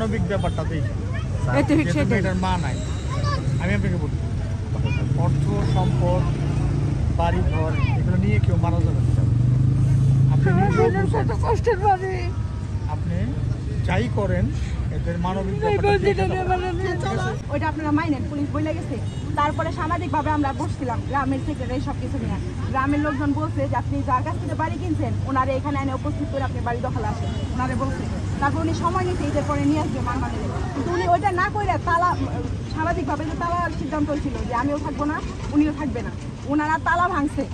মানবিক ব্যাপারটা দেখি। এটার মা নাই, আমি আপনাকে বলি অর্থ সম্পদ বাড়ি ঘর এগুলো নিয়ে কেউ মারা যাবে না। আপনি কষ্টের বাড়ি আপনি যাই করেন এদের মানবিক ওইটা আপনারা মাইনেন, পুলিশ বলে গেছে। তারপরে সামাজিকভাবে আমরা বসছিলাম গ্রামের সেক্রেটারি সব কিছু নিয়ে। গ্রামের লোকজন বলছে যে আপনি যার কাছ থেকে বাড়ি কিনছেন ওনারে এখানে এনে উপস্থিত করে আপনি বাড়ি দখল আসেন, ওনারে বলছে। তারপর উনি সময় নিতে ঈদের পরে নিয়ে আসবে মানমানে, কিন্তু উনি ওইটা না করে তালা সামাজিকভাবে যে তালার সিদ্ধান্ত ছিল যে আমিও থাকবো না উনিও থাকবে না, ওনারা তালা ভাঙছে।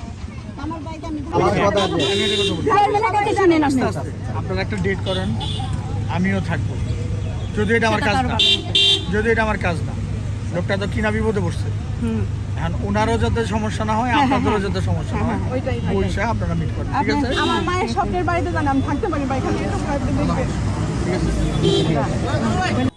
আপনারা একটা ডেট করেন, আমিও থাকবো। যদি এটা আমার কাজ না, যদি এটা আমার কাজ না, লোকটা তো কিনা বিপদে পড়ছে। এখন ওনারও যাতে সমস্যা না হয়, আপনাদেরও যাতে সমস্যা না হয়, ওইটা আপনারা মিট করেন, ঠিক আছে? আমার মায়ের স্বপ্নের বাড়িতে জানাম থাকতে পারি, বাড়ি ঠিক আছে।